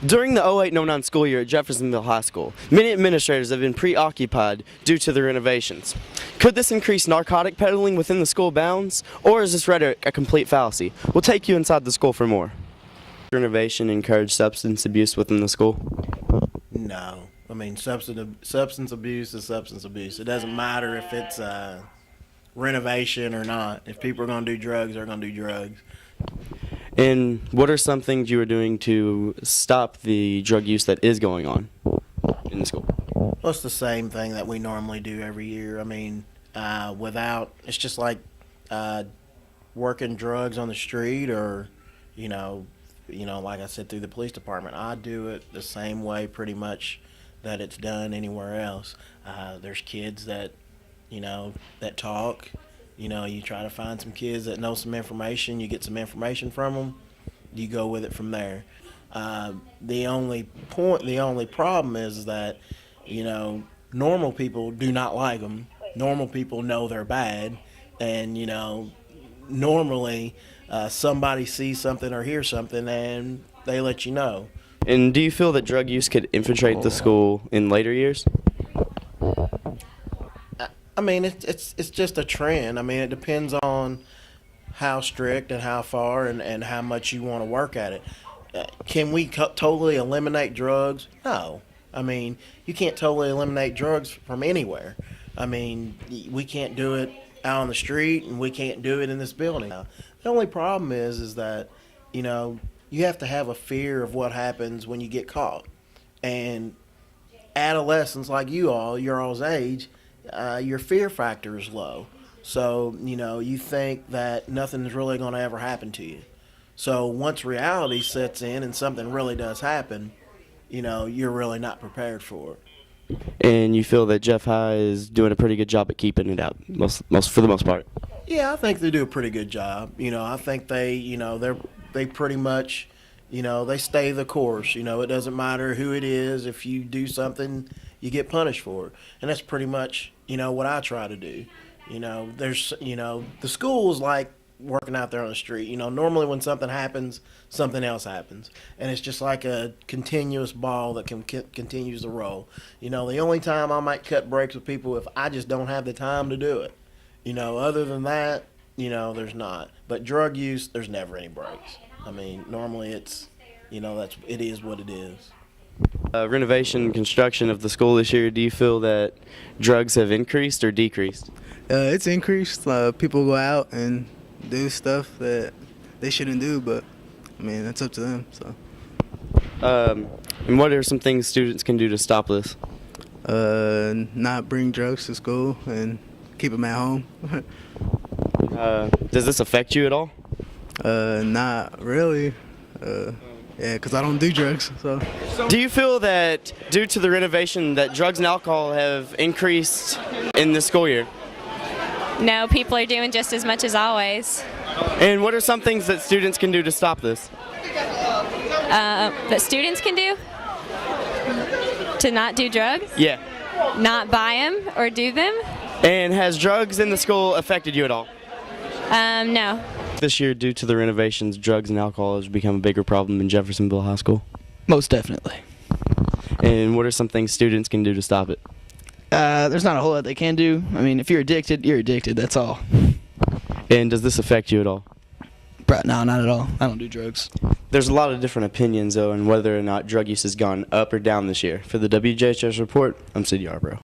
During the 08-09 school year at Jeffersonville High School, many administrators have been preoccupied due to the renovations. Could this increase narcotic peddling within the school bounds, or is this rhetoric a complete fallacy? We'll take you inside the school for more. Renovation encourage substance abuse within the school? No. I mean, substance abuse is substance abuse. It doesn't matter if it's renovation or not. If people are going to do drugs, they're going to do drugs. And what are some things you are doing to stop the drug use that is going on in the school? Well, it's the same thing that we normally do every year. I mean, it's just like working drugs on the street or, like I said, through the police department. I do it the same way pretty much that it's done anywhere else. There's kids that talk. You try to find some kids that know some information. You get some information from them. You go with it from there. The only problem is that, normal people do not like them. Normal people know they're bad. And, normally somebody sees something or hears something and they let you know. And do you feel that drug use could infiltrate the school in later years? I mean, it's just a trend. I mean, it depends on how strict and how far and how much you want to work at it. Can we totally eliminate drugs? No. I mean, you can't totally eliminate drugs from anywhere. I mean, we can't do it out on the street, and we can't do it in this building. The only problem is that, you have to have a fear of what happens when you get caught. And adolescents like your all's age, your fear factor is low. So, you think that nothing's really going to ever happen to you. So once reality sets in and something really does happen, you're really not prepared for it. And you feel that Jeff High is doing a pretty good job at keeping it out, for the most part? Yeah, I think they do a pretty good job. I think they pretty much, they stay the course. It doesn't matter who it is. If you do something, you get punished for it. And that's pretty much, what I try to do. The school is like working out there on the street. Normally when something happens, something else happens. And it's just like a continuous ball that continues to roll. The only time I might cut breaks with people if I just don't have the time to do it. Other than that, there's not. But drug use, there's never any breaks. I mean, normally it is what it is. Renovation and construction of the school this year, do you feel that drugs have increased or decreased? It's increased. People go out and do stuff that they shouldn't do, but I mean, that's up to them. So. And what are some things students can do to stop this? Not bring drugs to school and keep them at home. Does this affect you at all? Not really. Yeah, because I don't do drugs. So. Do you feel that due to the renovation that drugs and alcohol have increased in this school year? No, people are doing just as much as always. And what are some things that students can do to stop this? That students can do? To not do drugs? Yeah. Not buy them or do them? And has drugs in the school affected you at all? No. This year, due to the renovations, drugs and alcohol has become a bigger problem in Jeffersonville High School? Most definitely. And what are some things students can do to stop it? There's not a whole lot they can do. I mean, if you're addicted, you're addicted, that's all. And does this affect you at all? No, not at all. I don't do drugs. There's a lot of different opinions, though, on whether or not drug use has gone up or down this year. For the WJHS Report, I'm Sid Yarbrough.